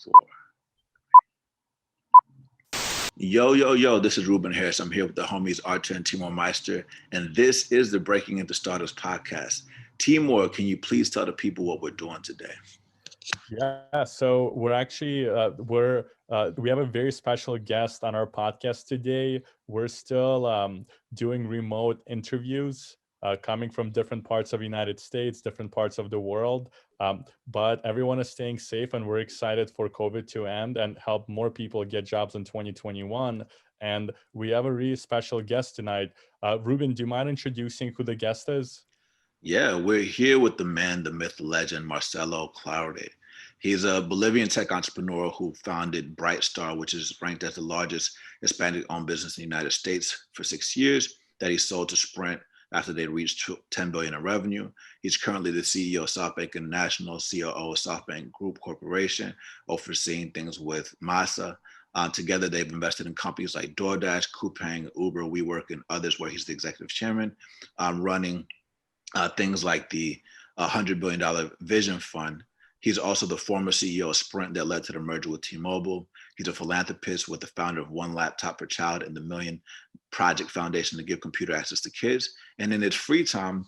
4. Yo, this is Ruben Harris. I'm here with the homies Arthur and Timur Meister, and this is the Breaking Into Startups podcast. Timur, can you please tell the people what we're doing today? Yeah, so we're actually, we have a very special guest on our podcast today. We're still doing remote interviews coming from different parts of the United States, different parts of the world. But everyone is staying safe, and we're excited for COVID to end and help more people get jobs in 2021. And we have a really special guest tonight. Ruben, do you mind introducing who the guest is? Yeah, we're here with the man, the myth, legend, Marcelo Claure. He's a Bolivian tech entrepreneur who founded Brightstar, which is ranked as the largest Hispanic-owned business in the United States for 6 years, that he sold to Sprint after they reached $10 billion in revenue. He's currently the CEO of Softbank International, COO of Softbank Group Corporation, overseeing things with Masa. Together, they've invested in companies like DoorDash, Coupang, Uber, WeWork, and others, where he's the executive chairman, running things like the $100 billion Vision Fund. He's also the former CEO of Sprint that led to the merger with T-Mobile. He's a philanthropist with the founder of One Laptop Per Child and the Million Project Foundation to give computer access to kids. And in his free time,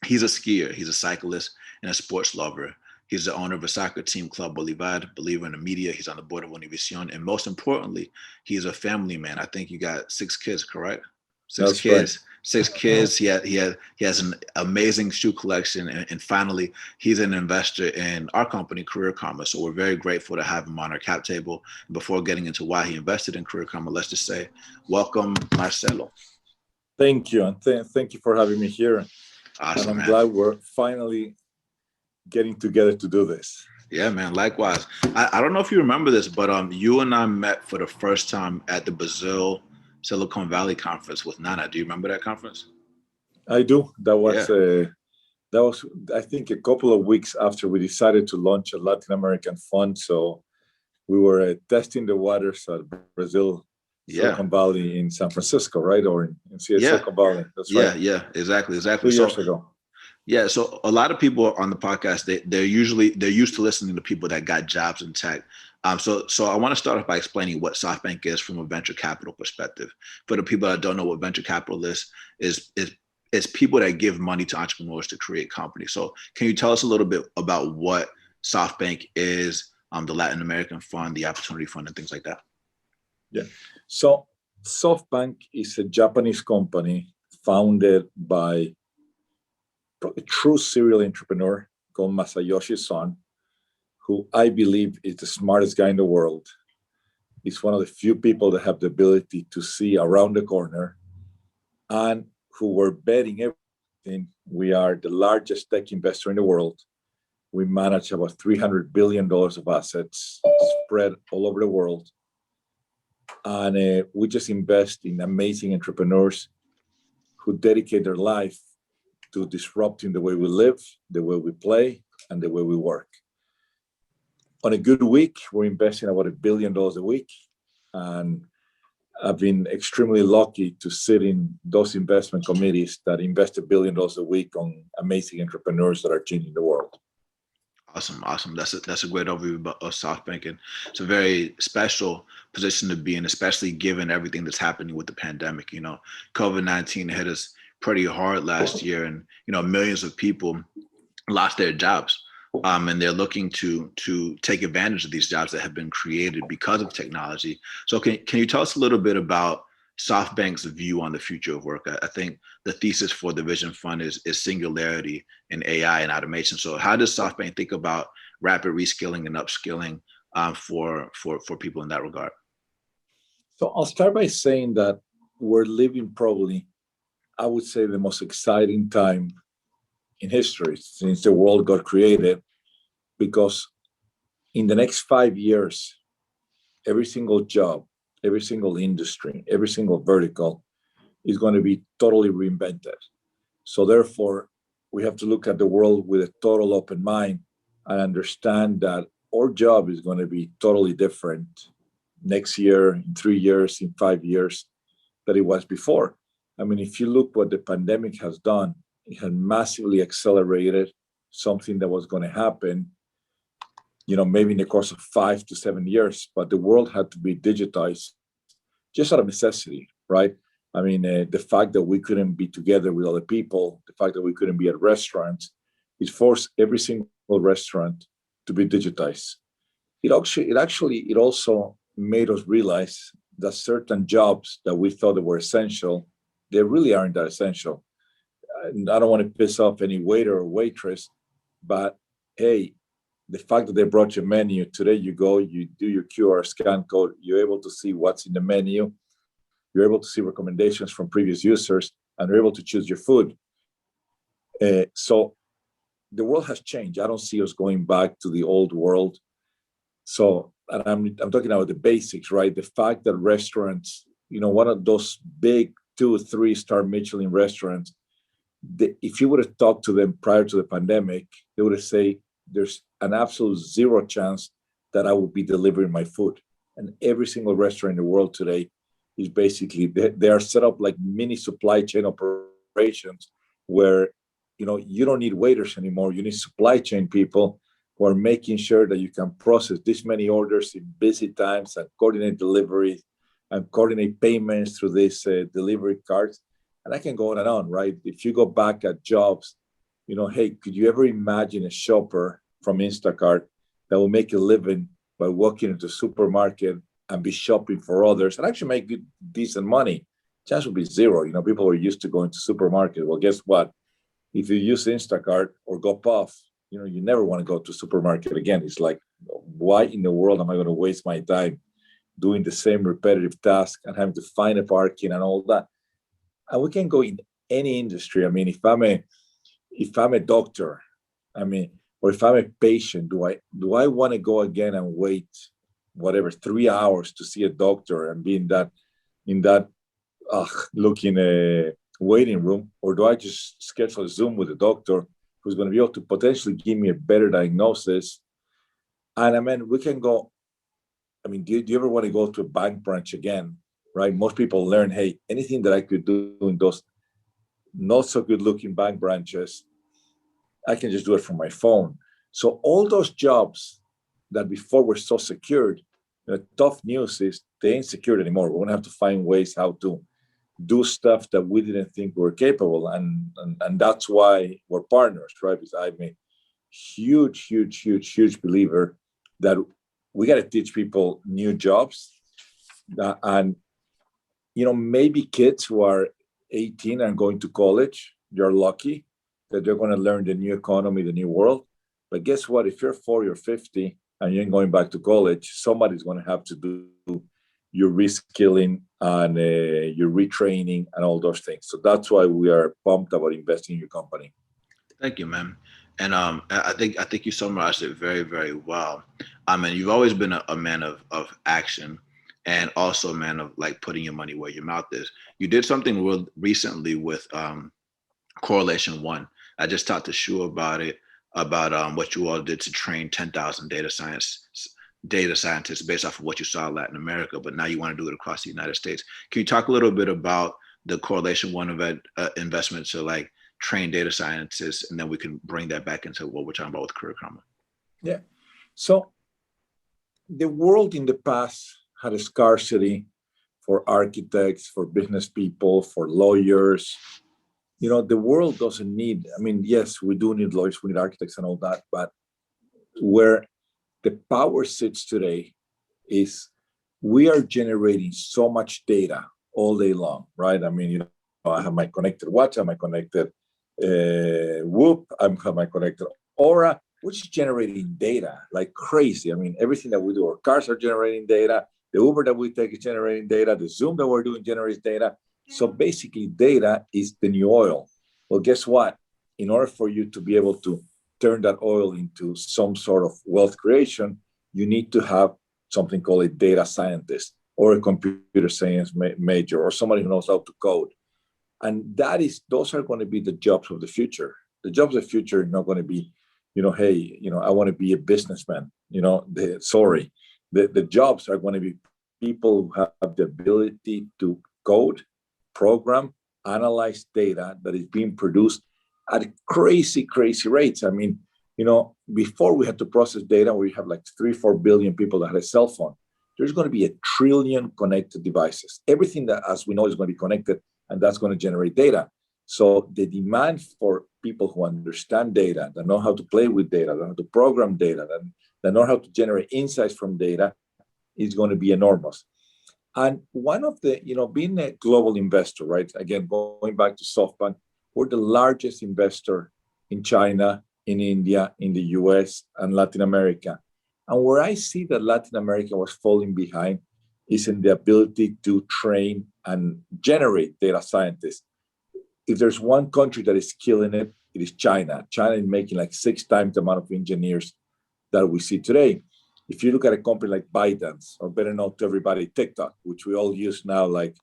he's a skier, he's a cyclist, and a sports lover. He's the owner of a soccer team, Club Bolivar, believer in the media. He's on the board of Univision. And most importantly, he's a family man. I think you got 6 kids, correct? Six kids. Right. 6 kids. He has an amazing shoe collection, and finally, he's an investor in our company, Career Karma. So we're very grateful to have him on our cap table. And before getting into why he invested in Career Karma, let's just say, welcome, Marcelo. Thank you, and thank you for having me here. Awesome, and I'm man. glad we're finally getting together to do this. Yeah, man. Likewise. I don't know if you remember this, but you and I met for the first time at the Brazil Silicon Valley conference with Nana. Do you remember that conference? I do. That was I think a couple of weeks after we decided to launch a Latin American fund. So we were testing the waters at Brazil Silicon Valley in San Francisco, right? Or in Silicon Valley. That's right. Yeah, exactly. 2 years ago. Yeah, so a lot of people on the podcast, they're used to listening to people that got jobs in tech. So I want to start off by explaining what Softbank is from a venture capital perspective. For the people that don't know what venture capital is people that give money to entrepreneurs to create companies. So can you tell us a little bit about what Softbank is, the Latin American Fund, the Opportunity Fund, and things like that? Yeah. So Softbank is a Japanese company founded by a true serial entrepreneur called Masayoshi Son, who I believe is the smartest guy in the world. He's one of the few people that have the ability to see around the corner, and who were betting everything. We are the largest tech investor in the world. We manage about $300 billion of assets spread all over the world. And we just invest in amazing entrepreneurs who dedicate their life to disrupting the way we live, the way we play, and the way we work. On a good week, we're investing about $1 billion a week. And I've been extremely lucky to sit in those investment committees that invest $1 billion a week on amazing entrepreneurs that are changing the world. Awesome. That's a great overview of Softbank, and it's a very special position to be in, especially given everything that's happening with the pandemic. You know, COVID-19 hit us pretty hard last year, and millions of people lost their jobs, and they're looking to take advantage of these jobs that have been created because of technology. So can you tell us a little bit about Softbank's view on the future of work? I think the thesis for the Vision Fund is singularity in AI and automation. So how does Softbank think about rapid reskilling and upskilling for people in that regard? So I'll start by saying that we're living probably, I would say, the most exciting time in history since the world got created, because in the next 5 years, every single job, every single industry, every single vertical is going to be totally reinvented. So therefore, we have to look at the world with a total open mind and understand that our job is going to be totally different next year, in 3 years, in 5 years, than it was before. I mean, if you look what the pandemic has done, it has massively accelerated something that was going to happen maybe in the course of 5 to 7 years, but the world had to be digitized just out of necessity, right? I mean, the fact that we couldn't be together with other people, the fact that we couldn't be at restaurants, it forced every single restaurant to be digitized. It also made us realize that certain jobs that we thought that were essential, they really aren't that essential. I don't want to piss off any waiter or waitress, but hey, the fact that they brought your menu today, you go, you do your QR scan code, you're able to see what's in the menu, you're able to see recommendations from previous users, and you're able to choose your food. So the world has changed. I don't see us going back to the old world. So, and I'm talking about the basics, right? The fact that restaurants, one of those big 2 or 3 star Michelin restaurants, if you would have talked to them prior to the pandemic, they would have said there's an absolute zero chance that I would be delivering my food. And every single restaurant in the world today is basically, they are set up like mini supply chain operations where, you don't need waiters anymore. You need supply chain people who are making sure that you can process this many orders in busy times and coordinate deliveries and coordinate payments through these delivery cards. And I can go on and on, right? If you go back at jobs, hey, could you ever imagine a shopper from Instacart that will make a living by walking into a supermarket and be shopping for others and actually make good, decent money? Chance would be zero. People are used to going to supermarket. Well, guess what? If you use Instacart or GoPuff, you never want to go to a supermarket again. It's like, why in the world am I going to waste my time doing the same repetitive task and having to find a parking and all that? And we can go in any industry. I mean, if I'm a doctor, or if I'm a patient, do I want to go again and wait, 3 hours to see a doctor and be in that looking waiting room, or do I just schedule a Zoom with a doctor who's going to be able to potentially give me a better diagnosis? And we can go. Do you ever want to go to a bank branch again? Right? Most people learn, hey, anything that I could do in those not so good looking bank branches, I can just do it from my phone. So all those jobs that before were so secured, the tough news is they ain't secured anymore. We're going to have to find ways how to do stuff that we didn't think we were capable. And that's why we're partners, right? Because I'm a huge believer that we got to teach people new jobs. And, maybe kids who are 18 and going to college, you're lucky that they're going to learn the new economy, the new world. But guess what? If you're 40 or 50 and you ain't going back to college, somebody's going to have to do your reskilling and your retraining and all those things. So that's why we are pumped about investing in your company. Thank you, man. And I think you summarized it very, very well. You've always been a man of action, and also a man of like putting your money where your mouth is. You did something real recently with Correlation One. I just talked to Shu about it, about what you all did to train 10,000 data scientists based off of what you saw in Latin America, but now you want to do it across the United States. Can you talk a little bit about the Correlation One event investment to like train data scientists, and then we can bring that back into what we're talking about with Career Karma? Yeah. So the world in the past had a scarcity for architects, for business people, for lawyers. The world doesn't need, yes, we do need lawyers, we need architects and all that, but where the power sits today is we are generating so much data all day long, right? I have my connected watch, I have my connected Whoop, I have my connected Aura, which is generating data like crazy. Everything that we do, our cars are generating data, the Uber that we take is generating data, the Zoom that we're doing generates data. So basically data is the new oil. Well, guess what? In order for you to be able to turn that oil into some sort of wealth creation, you need to have something called a data scientist or a computer science major or somebody who knows how to code. And those are going to be the jobs of the future. The jobs of the future are not going to be, hey, I want to be a businessman. The jobs are going to be people who have the ability to code, program, analyze data that is being produced at crazy rates. before we had to process data, we have like 3-4 billion people that had a cell phone. There's going to be 1 trillion connected devices. Everything that, as we know, is going to be connected, and that's going to generate data. So the demand for people who understand data, that know how to play with data, that know how to program data, that know how to generate insights from data, is going to be enormous. And one of the, being a global investor, right? Again, going back to SoftBank, we're the largest investor in China, in India, in the US, and Latin America. And where I see that Latin America was falling behind is in the ability to train and generate data scientists. If there's one country that is killing it, it is China. China is making like 6 times the amount of engineers that we see today. If you look at a company like ByteDance, or better known to everybody, TikTok, which we all use now, like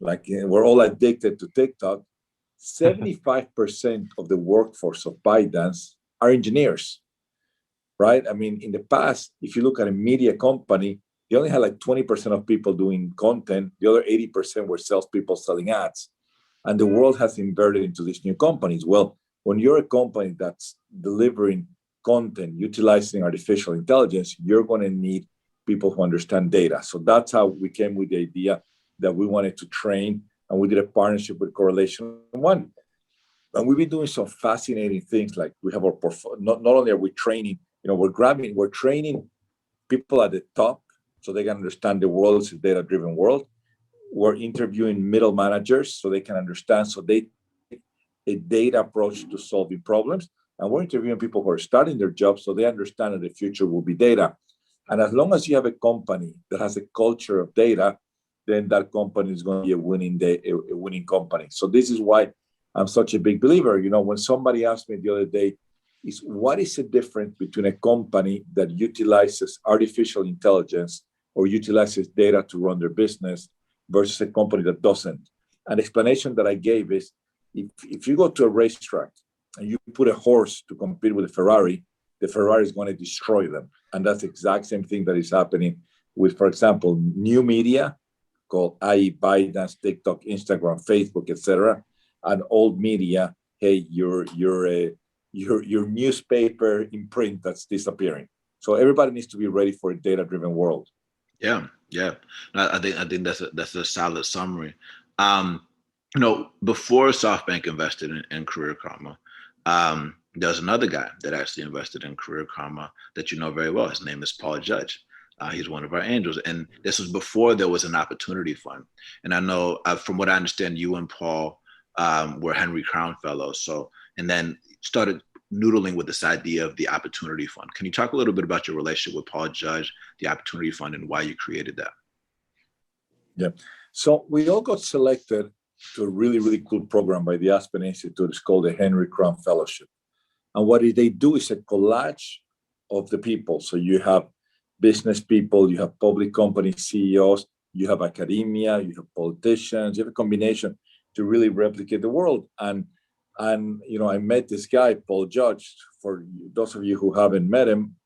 we're all addicted to TikTok, 75% of the workforce of ByteDance are engineers, right? I mean, in the past, if you look at a media company, they only had like 20% of people doing content. The other 80% were salespeople selling ads. And the world has inverted into these new companies. Well, when you're a company that's delivering content, utilizing artificial intelligence, you're going to need people who understand data. So that's how we came with the idea that we wanted to train, and we did a partnership with Correlation One. And we've been doing some fascinating things, like we have our portfolio. Not only are we training, we're training people at the top so they can understand the world is a data-driven world. We're interviewing middle managers so they can understand, so they take a data approach to solving problems. And we're interviewing people who are starting their jobs so they understand that the future will be data. And as long as you have a company that has a culture of data, then that company is going to be a winning company. So this is why I'm such a big believer. When somebody asked me the other day, what is the difference between a company that utilizes artificial intelligence or utilizes data to run their business versus a company that doesn't? An explanation that I gave is, if you go to a racetrack and you put a horse to compete with a Ferrari, the Ferrari is going to destroy them. And that's the exact same thing that is happening with, for example, new media called ByteDance, TikTok, Instagram, Facebook, etc., and old media. Hey, your newspaper in print that's disappearing. So everybody needs to be ready for a data-driven world. Yeah. I think that's a solid summary. Before SoftBank invested in Career Karma, there's another guy that actually invested in Career Karma that you know very well. His name is Paul Judge. He's one of our angels. And this was before there was an opportunity fund. And I know, from what I understand, you and Paul were Henry Crown Fellows. So, and then started noodling with this idea of the opportunity fund. Can you talk a little bit about your relationship with Paul Judge, the opportunity fund, and why you created that? Yeah. So we all got selected to a really, really cool program by the Aspen Institute. It's called the Henry Crown Fellowship. And what they do is a collage of the people. So you have business people, you have public company CEOs, you have academia, you have politicians, you have a combination to really replicate the world. And I met this guy, Paul Judge. For those of you who haven't met him,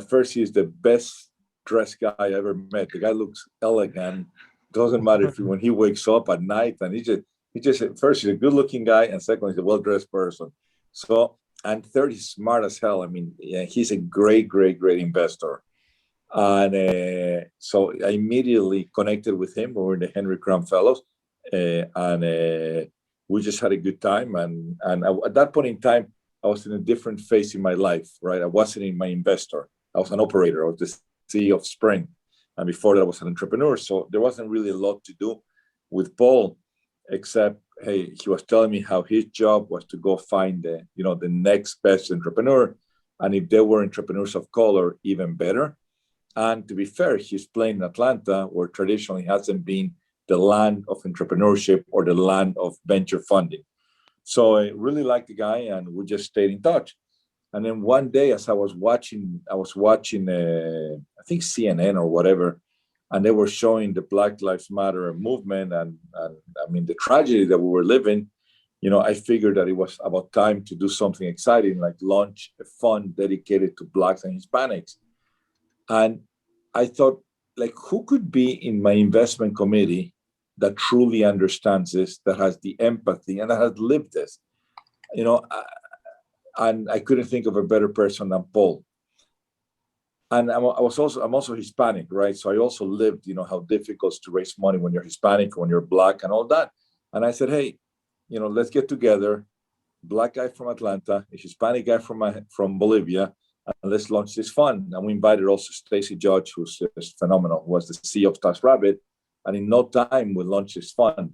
first, he's the best dressed guy I ever met. The guy looks elegant. Doesn't matter when he wakes up at night, and he just first, he's a good looking guy, and second, he's a well-dressed person. So, and third, he's smart as hell. I mean, he's a great investor. And so I immediately connected with him. We were in the Henry Crown Fellows, and we just had a good time. And at that point in time, I was in a different phase in my life, right? I wasn't in my investor. I was an operator. I was the CEO of Spring. And before that, I was an entrepreneur. So there wasn't really a lot to do with Paul, except, hey, he was telling me how his job was to go find the next best entrepreneur. And if they were entrepreneurs of color, even better. And to be fair, he's playing in Atlanta, where traditionally hasn't been the land of entrepreneurship or the land of venture funding. So I really liked the guy, and we just stayed in touch. And then one day, as I was watching, I think CNN or whatever, and they were showing the Black Lives Matter movement, and I mean, the tragedy that we were living. I figured that it was about time to do something exciting, like launch a fund dedicated to Blacks and Hispanics. And I thought, like, who could be in my investment committee that truly understands this, that has the empathy, and that has lived this? And I couldn't think of a better person than Paul. And I'm also Hispanic, right? So I also lived, how difficult it is to raise money when you're Hispanic, when you're Black, and all that. And I said, hey, let's get together. Black guy from Atlanta, a Hispanic guy from Bolivia, and let's launch this fund. And we invited also Stacy Judge, who's just phenomenal, who was the CEO of TaskRabbit. And in no time, we launched this fund.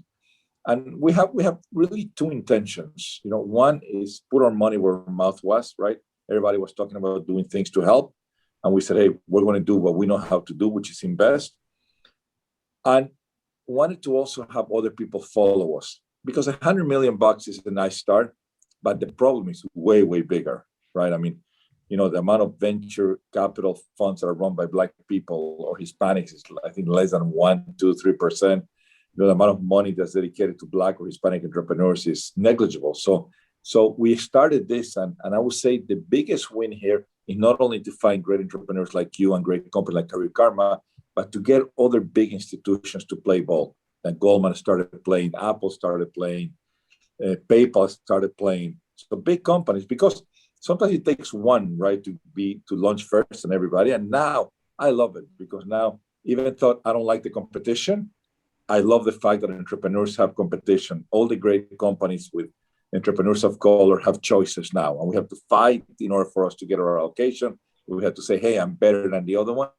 And we have really two intentions. One is put our money where our mouth was, right? Everybody was talking about doing things to help. And we said, hey, we're going to do what we know how to do, which is invest. And wanted to also have other people follow us, because $100 million is a nice start, but the problem is way, way bigger, right? I mean, the amount of venture capital funds that are run by Black people or Hispanics is, I think, less than 1%, 2%, 3%. The amount of money that's dedicated to Black or Hispanic entrepreneurs is negligible. So we started this, and I would say the biggest win here is not only to find great entrepreneurs like you and great companies like Career Karma, but to get other big institutions to play ball. Like Goldman started playing, Apple started playing, PayPal started playing. So big companies, because sometimes it takes one, right, to launch first and everybody. And now I love it, because now, even though I don't like the competition, I love the fact that entrepreneurs have competition. All the great companies with entrepreneurs of color have choices now, and we have to fight in order for us to get our allocation. We have to say, hey, I'm better than the other one.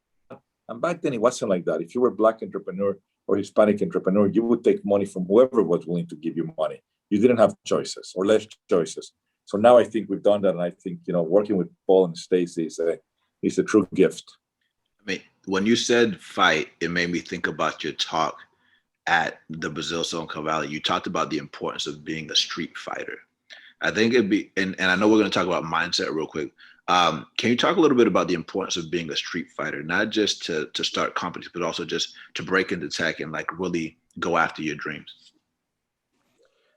And back then, it wasn't like that. If you were a Black entrepreneur or Hispanic entrepreneur, you would take money from whoever was willing to give you money. You didn't have choices or less choices. So now I think we've done that, and I think working with Paul and Stacey is a true gift. I mean, when you said fight, it made me think about your talk at the Brazil Silicon Valley. You talked about the importance of being a street fighter. I think it'd be, and I know we're going to talk about mindset real quick. Can you talk a little bit about the importance of being a street fighter, not just to start companies, but also just to break into tech and really go after your dreams?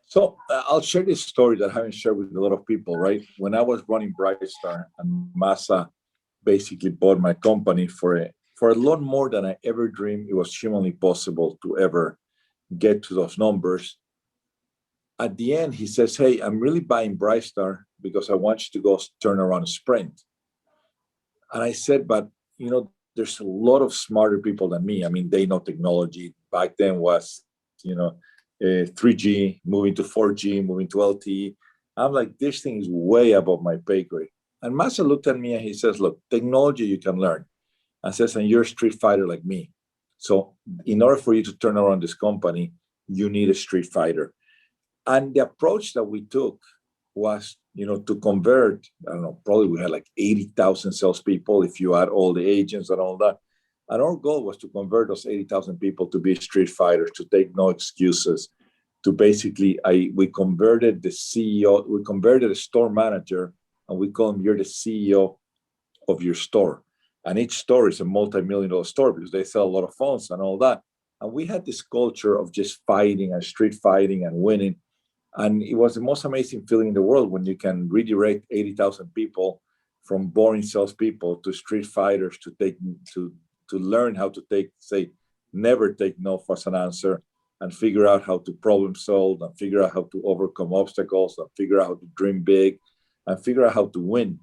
So I'll share this story that I haven't shared with a lot of people, right? When I was running Brightstar and Masa basically bought my company for a lot more than I ever dreamed it was humanly possible to ever get to those numbers. At the end, he says, hey, I'm really buying Brightstar because I want you to go turn around a Sprint. And I said, but, there's a lot of smarter people than me. I mean, they know technology. Back then was, 3G, moving to 4G, moving to LTE. I'm like, this thing is way above my pay grade. And Masa looked at me and he says, look, technology you can learn. And says, and you're a street fighter like me. So in order for you to turn around this company, you need a street fighter. And the approach that we took was, to convert, I don't know, probably we had like 80,000 salespeople if you add all the agents and all that. And our goal was to convert those 80,000 people to be street fighters, to take no excuses, to basically, we converted the CEO, we converted a store manager, and we call him, you're the CEO of your store. And each store is a multi-million-dollar store because they sell a lot of phones and all that. And we had this culture of just fighting and street fighting and winning. And it was the most amazing feeling in the world when you can redirect 80,000 people from boring salespeople to street fighters to learn how to never take no for an answer, and figure out how to problem solve, and figure out how to overcome obstacles, and figure out how to dream big, and figure out how to win.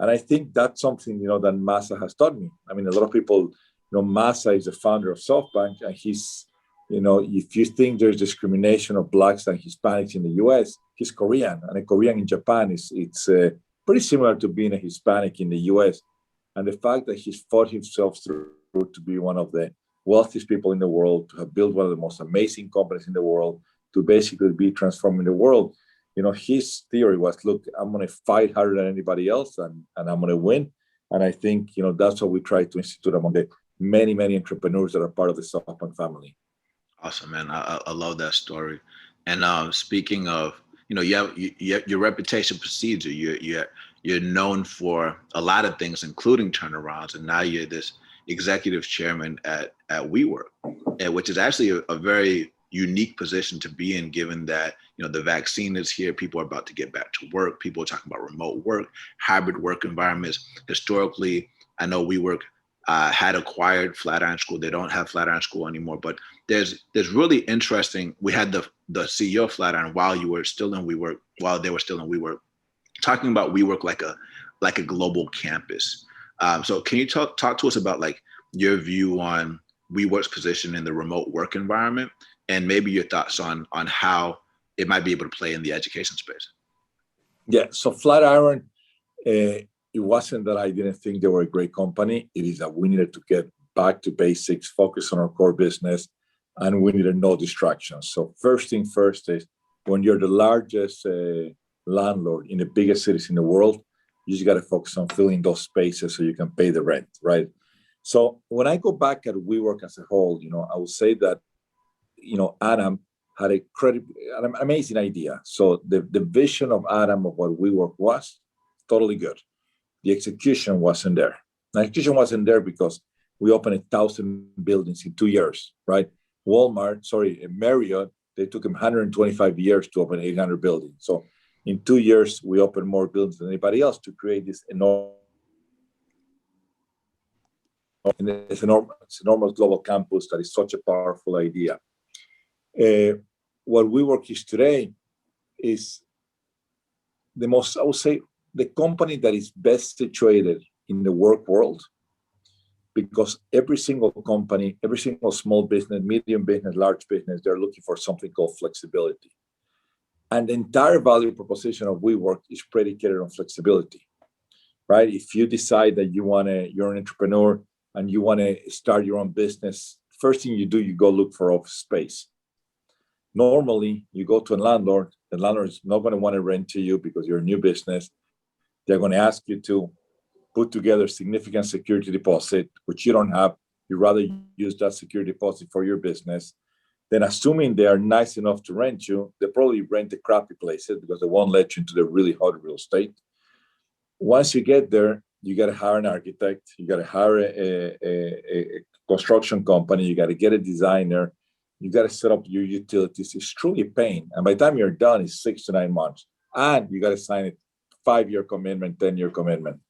And I think that's something, that Masa has taught me. I mean, a lot of people, Masa is the founder of Softbank, and he's, if you think there's discrimination of Blacks and Hispanics in the US, he's Korean, and a Korean in Japan it's pretty similar to being a Hispanic in the US. And the fact that he's fought himself through to be one of the wealthiest people in the world, to have built one of the most amazing companies in the world, to basically be transforming the world. His theory was, look, I'm going to fight harder than anybody else, and I'm going to win. And I think, that's what we try to institute among the many, many entrepreneurs that are part of the Softbank family. Awesome, man. I love that story. And speaking of, your reputation precedes you. You're known for a lot of things, including turnarounds, and now you're this executive chairman at WeWork, which is actually a very unique position to be in, given that the vaccine is here. People are about to get back to work. People are talking about remote work, hybrid work environments. Historically, I know WeWork had acquired Flatiron School. They don't have Flatiron School anymore, but there's really interesting. We had the CEO of Flatiron while they were still in WeWork, talking about WeWork like a global campus. So can you talk to us about like your view on WeWork's position in the remote work environment, and maybe your thoughts on how it might be able to play in the education space? Yeah, so Flatiron, it wasn't that I didn't think they were a great company. It is that we needed to get back to basics, focus on our core business, and we needed no distractions. So first thing first is, when you're the largest landlord in the biggest cities in the world, you just got to focus on filling those spaces so you can pay the rent, right? So when I go back at WeWork as a whole, I would say that, Adam had an amazing idea. So the vision of Adam of what WeWork was, totally good. The execution wasn't there. The execution wasn't there because we opened 1,000 buildings in 2 years, right? Marriott, they took them 125 years to open 800 buildings. So in 2 years, we opened more buildings than anybody else to create this enormous global campus that is such a powerful idea. What WeWork is today is I would say, the company that is best situated in the work world, because every single company, every single small business, medium business, large business, they're looking for something called flexibility. And the entire value proposition of WeWork is predicated on flexibility, right? If you decide that you're an entrepreneur and you want to start your own business, first thing you do, you go look for office space. Normally, you go to a landlord, the landlord is not going to want to rent to you because you're a new business. They're going to ask you to put together significant security deposit, which you don't have. You'd rather use that security deposit for your business. Then, assuming they are nice enough to rent you, they probably rent the crappy places because they won't let you into the really hot real estate. Once you get there, you got to hire an architect. You got to hire a construction company. You got to get a designer. You got to set up your utilities. It's truly a pain. And by the time you're done, it's 6 to 9 months. And you got to sign a 5-year commitment, 10-year commitment.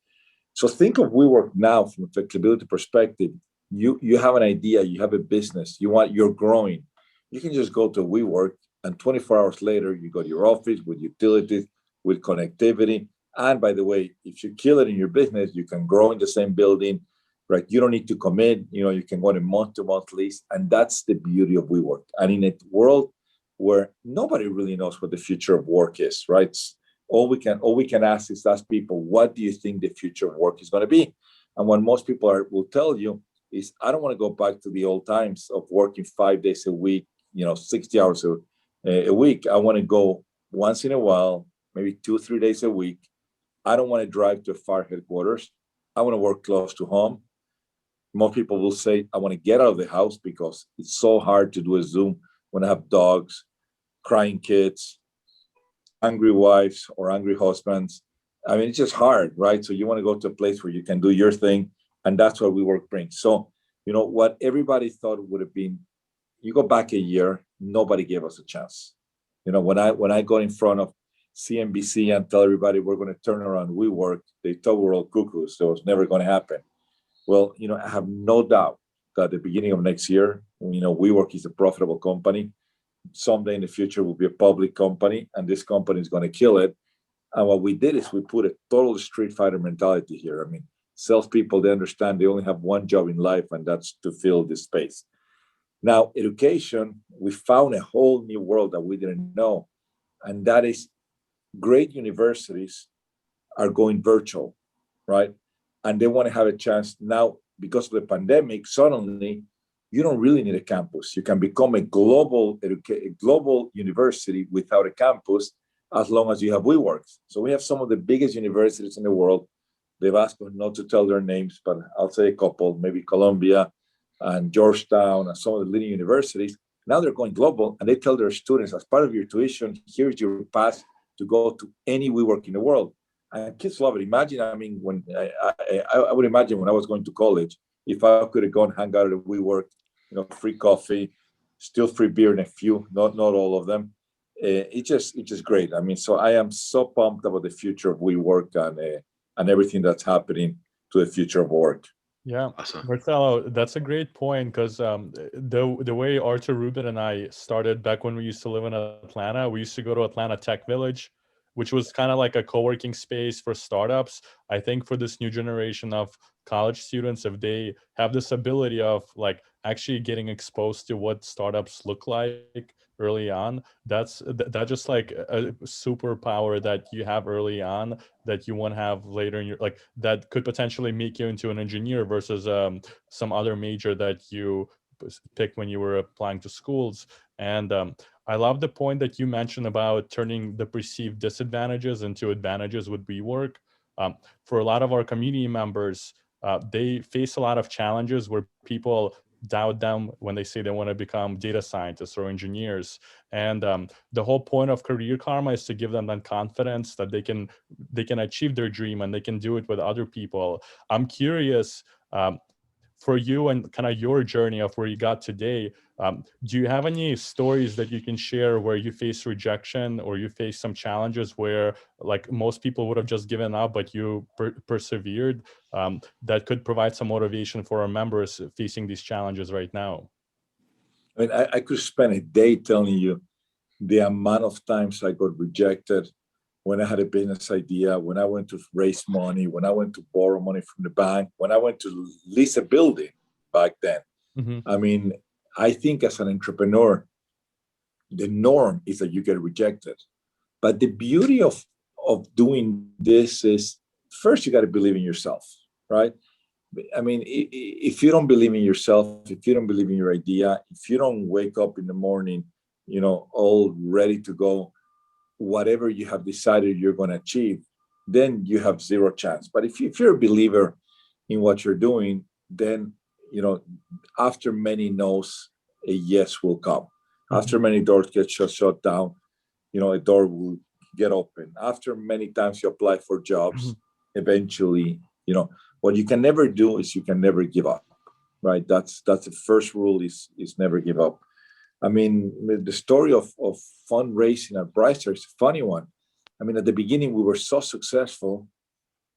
So think of WeWork now from a flexibility perspective. You have an idea, you have a business, you're growing. You can just go to WeWork, and 24 hours later, you go to your office with utilities, with connectivity. And by the way, if you kill it in your business, you can grow in the same building, right? You don't need to commit. You can go on a month-to-month lease, and that's the beauty of WeWork. And in a world where nobody really knows what the future of work is, right? All we can ask people, what do you think the future of work is going to be? And what most people will tell you is, I don't want to go back to the old times of working 5 days a week, 60 hours a week. I want to go once in a while, maybe 2-3 days a week. I don't want to drive to a far headquarters. I want to work close to home. Most people will say, I want to get out of the house because it's so hard to do a Zoom when I have dogs, crying kids, angry wives or angry husbands. I mean, it's just hard, right? So you want to go to a place where you can do your thing, and that's what WeWork brings. So, what everybody thought would have been, you go back a year, nobody gave us a chance. When I got in front of CNBC and tell everybody we're going to turn around WeWork, they thought we were all cuckoos, so it was never going to happen. Well, I have no doubt that at the beginning of next year, WeWork is a profitable company. Someday in the future will be a public company, and this company is going to kill it. And what we did is we put a total Street Fighter mentality here. I mean, salespeople, they understand they only have one job in life, and that's to fill this space. Now, education, we found a whole new world that we didn't know, and that is great universities are going virtual, right? And they want to have a chance now, because of the pandemic, suddenly you don't really need a campus. You can become a global university without a campus, as long as you have WeWork. So we have some of the biggest universities in the world. They've asked us not to tell their names, but I'll say a couple, maybe Columbia and Georgetown and some of the leading universities. Now they're going global, and they tell their students, as part of your tuition, here's your pass to go to any WeWork in the world. And kids love it. Imagine, when I would imagine when I was going to college, if I could have gone hang out at a WeWork, free coffee, still free beer, and a few, not all of them. It's just great. So I am so pumped about the future of WeWork and everything that's happening to the future of work. Yeah, Awesome. Marcelo, that's a great point, because the way Arthur Rubin and I started back when we used to live in Atlanta, we used to go to Atlanta Tech Village, which was kind of like a co-working space for startups. I think for this new generation of college students, if they have this ability of like actually getting exposed to what startups look like early on, that's just like a superpower that you have early on that you won't have later in your, like, that could potentially make you into an engineer versus some other major that you picked when you were applying to schools. And I love the point that you mentioned about turning the perceived disadvantages into advantages with WeWork. For a lot of our community members, they face a lot of challenges where people doubt them when they say they want to become data scientists or engineers. And the whole point of Career Karma is to give them that confidence that they can achieve their dream and they can do it with other people. I'm curious, for you and kind of your journey of where you got today, do you have any stories that you can share where you face rejection or you face some challenges where like most people would have just given up, but you persevered, that could provide some motivation for our members facing these challenges right now? I mean, I could spend a day telling you the amount of times I got rejected when I had a business idea, when I went to raise money, when I went to borrow money from the bank, when I went to lease a building back then. Mm-hmm. I mean, I think as an entrepreneur, the norm is that you get rejected. But the beauty of doing this is, first, you got to believe in yourself, right? I mean, if you don't believe in yourself, if you don't believe in your idea, if you don't wake up in the morning, all ready to go, whatever you have decided you're going to achieve, then you have zero chance. But if you're a believer in what you're doing, then, after many no's, a yes will come. Mm-hmm. After many doors get shut down, a door will get open. After many times you apply for jobs, mm-hmm. eventually, what you can never do is you can never give up, right? That's the first rule is never give up. I mean, the story of fundraising at Brightstar is a funny one. I mean, at the beginning, we were so successful,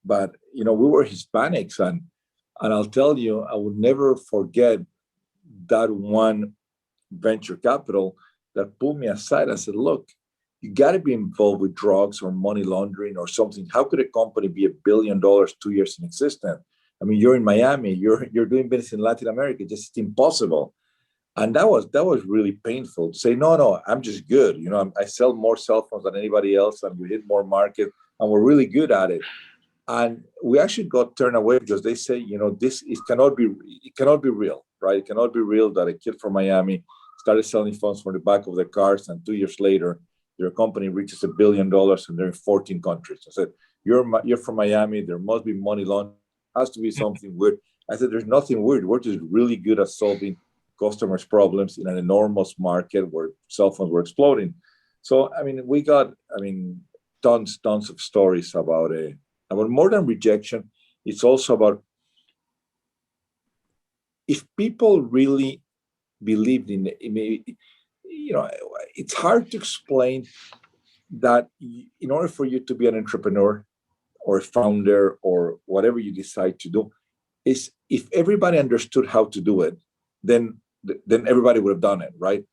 but, we were Hispanics. And I'll tell you, I will never forget that one venture capital that pulled me aside and said, look, you got to be involved with drugs or money laundering or something. How could a company be $1 billion 2 years in existence? I mean, you're in Miami, you're doing business in Latin America, just impossible. And that was really painful to say, no, I'm just good. I sell more cell phones than anybody else, and we hit more market, and we're really good at it. And we actually got turned away because they say, it cannot be real, right? It cannot be real that a kid from Miami started selling phones from the back of the cars, and 2 years later, their company reaches $1 billion, and they're in 14 countries. I said, you're from Miami. There must be money laundering. Has to be something weird. I said, there's nothing weird. We're just really good at solving customers' problems in an enormous market where cell phones were exploding. So, I mean, we got, tons of stories about more than rejection. It's also about if people really believed in it, it's hard to explain that in order for you to be an entrepreneur or a founder or whatever you decide to do, is if everybody understood how to do it, then everybody would have done it, right?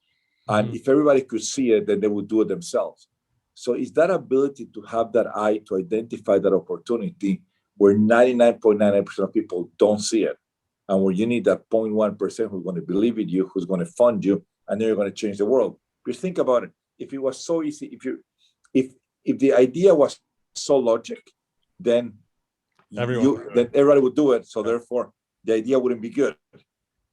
And if everybody could see it, then they would do it themselves. So it's that ability to have that eye to identify that opportunity where 99.99% of people don't see it, and where you need that 0.1% who's going to believe in you, who's going to fund you, and then you're going to change the world. Because think about it. If it was so easy, if the idea was so logic, then everybody would do it. So therefore, the idea wouldn't be good.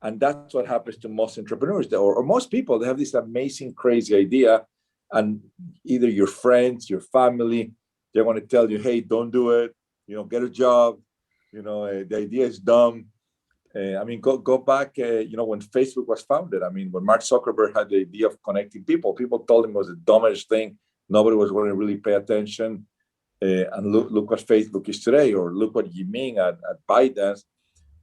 And that's what happens to most entrepreneurs or most people. They have this amazing, crazy idea, and either your friends, your family, they want to tell you, hey, don't do it, get a job, the idea is dumb. Go back, when Facebook was founded. When Mark Zuckerberg had the idea of connecting people told him it was the dumbest thing. Nobody was going to really pay attention. And look what Facebook is today, or look what Yiming at ByteDance,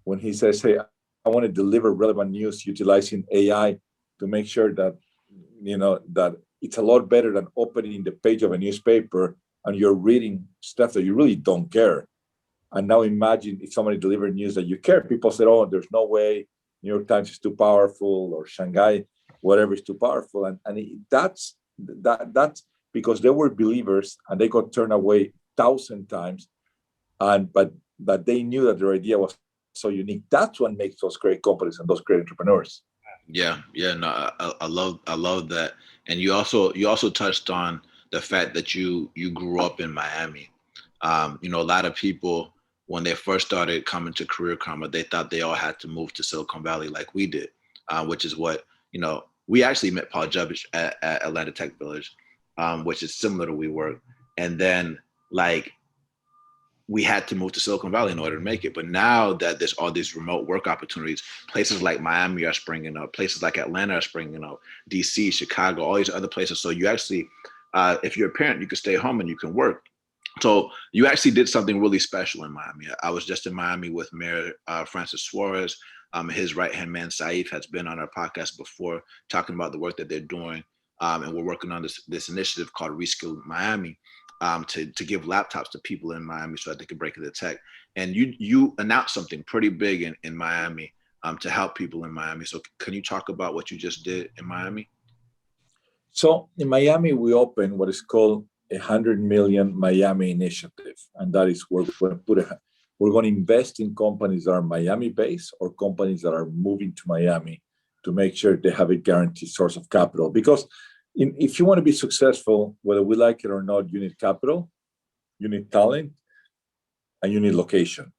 when he says, hey, I want to deliver relevant news utilizing AI to make sure that, that it's a lot better than opening the page of a newspaper and you're reading stuff that you really don't care. And now imagine if somebody delivered news that you care. People said, oh, there's no way. New York Times is too powerful, or Shanghai, whatever is too powerful. And that's because they were believers and they got turned away 1,000 times, but they knew that their idea was so unique. That's what makes those great companies and those great entrepreneurs. Yeah, no, I love that. And you also touched on the fact that you grew up in Miami. A lot of people, when they first started coming to Career Karma, they thought they all had to move to Silicon Valley like we did, which is what, we actually met Paul Jubich at Atlanta Tech Village, which is similar to WeWork. And then we had to move to Silicon Valley in order to make it. But now that there's all these remote work opportunities, places like Miami are springing up, places like Atlanta are springing up, DC, Chicago, all these other places. So you actually, if you're a parent, you can stay home and you can work. So you actually did something really special in Miami. I was just in Miami with Mayor Francis Suarez. His right-hand man, Saif, has been on our podcast before talking about the work that they're doing. And we're working on this initiative called Reskill Miami, to give laptops to people in Miami so that they can break into tech. And you announced something pretty big in Miami to help people in Miami. So can you talk about what you just did in Miami? So in Miami, we opened what is called a 100 million Miami initiative. And that is where we're going to invest in companies that are Miami-based or companies that are moving to Miami to make sure they have a guaranteed source of capital. Because if you want to be successful, whether we like it or not, you need capital, you need talent, and you need location.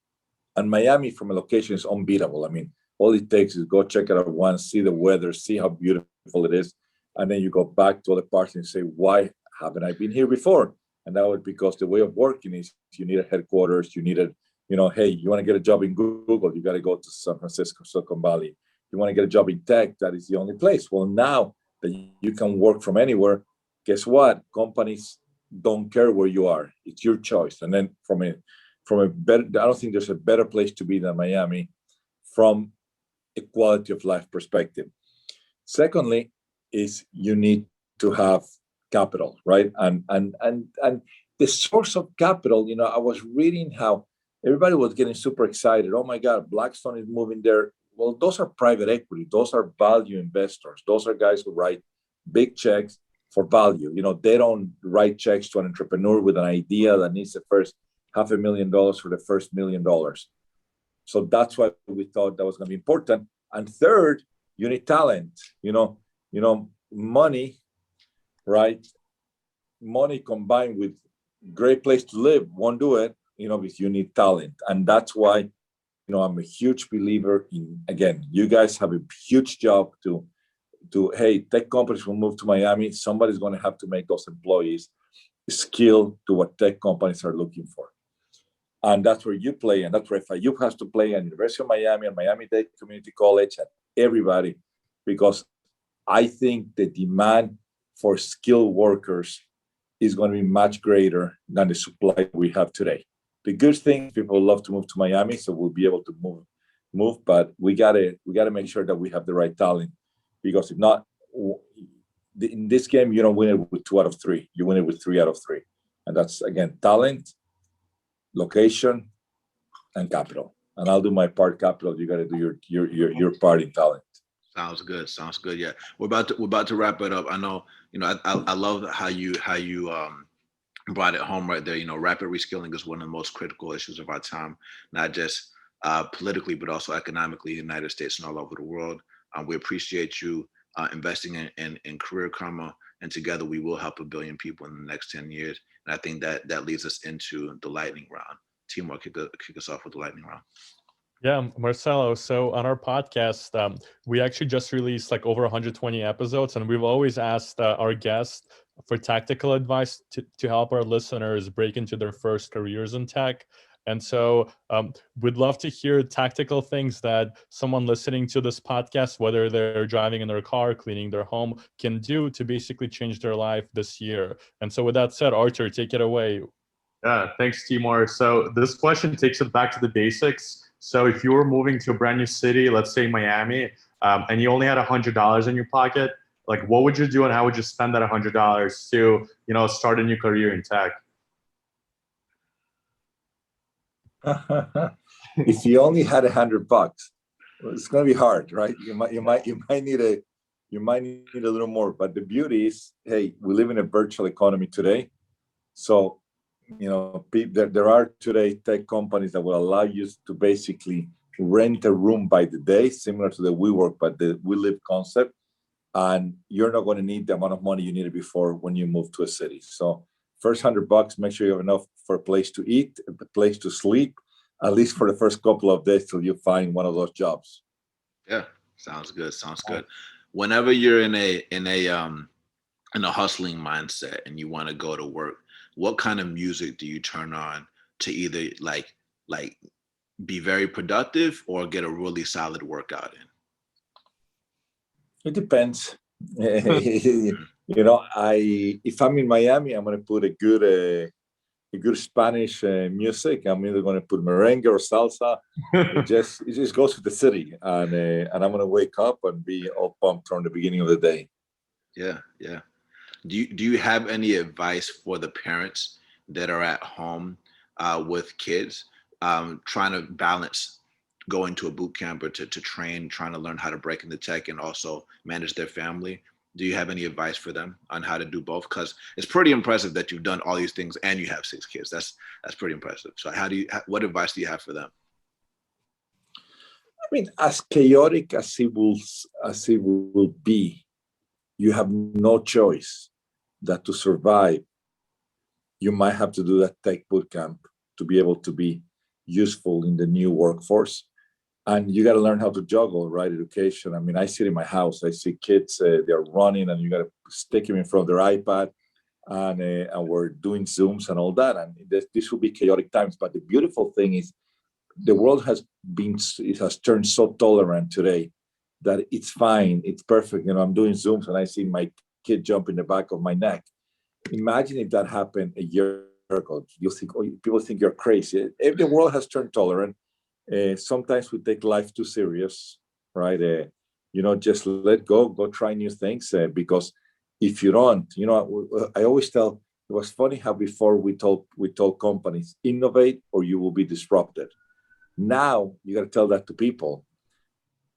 And Miami, from a location, is unbeatable. I mean, all it takes is go check it out once, see the weather, see how beautiful it is, and then you go back to other parts and say, why haven't I been here before? And that was because the way of working is you need a headquarters, you needed, hey, you want to get a job in Google, you got to go to San Francisco, Silicon Valley. You want to get a job in tech, that is the only place. Well, now that you can work from anywhere, guess what? Companies don't care where you are. It's your choice. And then from a better, I don't think there's a better place to be than Miami from a quality of life perspective. Secondly, is you need to have capital, right? And the source of capital, I was reading how everybody was getting super excited. Oh my God, Blackstone is moving there. Well, those are private equity. Those are value investors. Those are guys who write big checks for value. They don't write checks to an entrepreneur with an idea that needs the first $500,000 for the first $1 million. So that's why we thought that was going to be important. And third, you need talent. Money, right? Money combined with great place to live won't do it. Because you need talent, and that's why. I'm a huge believer in, again, you guys have a huge job to hey, tech companies will move to Miami. Somebody's going to have to make those employees skilled to what tech companies are looking for. And that's where you play. And that's where FIU has to play, and University of Miami and Miami-Dade Community College and everybody, because I think the demand for skilled workers is going to be much greater than the supply we have today. The good thing, people love to move to Miami, so we'll be able to move. But we gotta make sure that we have the right talent, because if not, in this game you don't win it with 2 out of 3. You win it with 3 out of 3, and that's again talent, location, and capital. And I'll do my part capital. You got to do your part in talent. Sounds good. Yeah, we're about to wrap it up. I know, I love how you brought it home right there. Rapid reskilling is one of the most critical issues of our time, not just politically, but also economically in the United States and all over the world. We appreciate you investing in Career Karma, and together we will help 1 billion people in the next 10 years. And I think that leads us into the lightning round. Timur, kick us off with the lightning round. Yeah, Marcelo. So on our podcast, we actually just released over 120 episodes, and we've always asked our guests for tactical advice to help our listeners break into their first careers in tech. And so we'd love to hear tactical things that someone listening to this podcast, whether they're driving in their car, cleaning their home, can do to basically change their life this year. And so with that said, Arthur, take it away. Yeah, thanks, Timur. So this question takes it back to the basics. So if you were moving to a brand new city, let's say Miami, and you only had $100 in your pocket, what would you do and how would you spend that $100 to, start a new career in tech? If you only had $100, it's going to be hard, right? You might need you might need a little more. But the beauty is, hey, we live in a virtual economy today. So, there are today tech companies that will allow you to basically rent a room by the day, similar to the WeWork, but the We Live concept. And you're not going to need the amount of money you needed before when you move to a city. So first $100, make sure you have enough for a place to eat, a place to sleep, at least for the first couple of days till you find one of those jobs. Yeah, sounds good. Sounds good. Whenever you're in a hustling mindset and you want to go to work, what kind of music do you turn on to either like be very productive or get a really solid workout in? It depends. If I'm in Miami, I'm going to put a good Spanish music. I'm either going to put merengue or salsa. It just goes with the city, and I'm going to wake up and be all pumped from the beginning of the day. Yeah, yeah. Do you have any advice for the parents that are at home with kids, trying to balance going to a boot camp or to train, trying to learn how to break into tech and also manage their family? Do you have any advice for them on how to do both? Because it's pretty impressive that you've done all these things and you have 6 kids. That's pretty impressive. So what advice do you have for them? I mean, as chaotic as it will be, you have no choice that to survive, you might have to do that tech boot camp to be able to be useful in the new workforce. And you got to learn how to juggle, right? Education. I mean, I sit in my house, I see kids, they're running, and you got to stick them in front of their iPad, and we're doing Zooms and all that. And this will be chaotic times. But the beautiful thing is the world has turned so tolerant today that it's fine, it's perfect. I'm doing Zooms and I see my kid jump in the back of my neck. Imagine if that happened a year ago. You'll think, people think you're crazy. If the world has turned tolerant, sometimes we take life too serious, right? Just let go try new things, because if you don't, I always tell, it was funny how before we told companies, innovate or you will be disrupted. Now you got to tell that to people.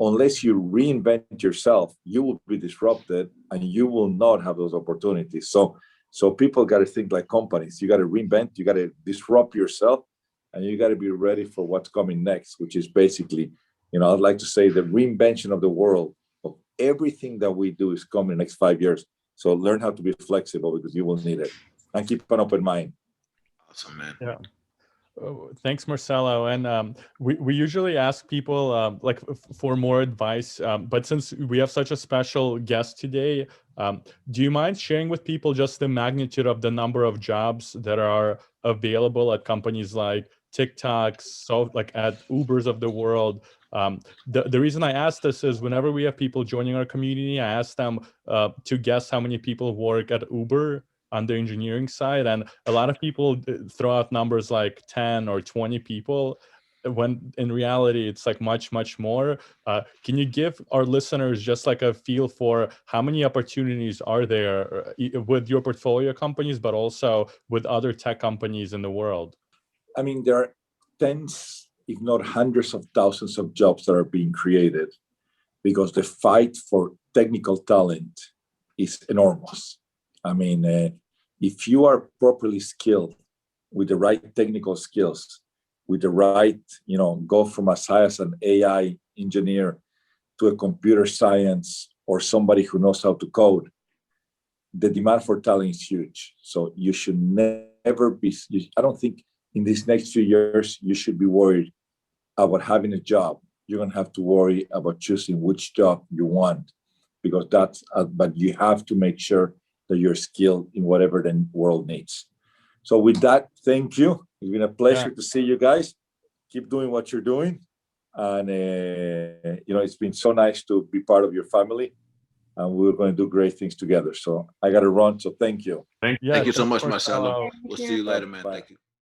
Unless you reinvent yourself, you will be disrupted and you will not have those opportunities. So people got to think like companies. You got to reinvent, you got to disrupt yourself, and you got to be ready for what's coming next, which is basically, I'd like to say the reinvention of the world, of everything that we do is coming in the next 5 years. So learn how to be flexible because you will need it. And keep an open mind. Awesome, man. Yeah. Thanks, Marcelo. And we usually ask people for more advice, but since we have such a special guest today, do you mind sharing with people just the magnitude of the number of jobs that are available at companies like TikTok, so like at Ubers of the world? The reason I ask this is whenever we have people joining our community, I ask them to guess how many people work at Uber on the engineering side, and a lot of people throw out numbers like 10 or 20 people, when in reality it's like much more. Can you give our listeners just like a feel for how many opportunities are there with your portfolio companies, but also with other tech companies in the world? I mean, there are tens, if not hundreds of thousands of jobs that are being created because the fight for technical talent is enormous. I mean, if you are properly skilled with the right technical skills, with the right, go from as high as an AI engineer to a computer science or somebody who knows how to code, the demand for talent is huge. So you should never be, I don't think in these next few years, you should be worried about having a job. You're going to have to worry about choosing which job you want, because but you have to make sure that you're skilled in whatever the world needs. So with that, thank you. It's been a pleasure to see you guys. Keep doing what you're doing. And, it's been so nice to be part of your family. And we're going to do great things together. So I got to run. So thank you. Thank you so much, Marcelo. Thank We'll you. see you later, man. Bye. Thank you.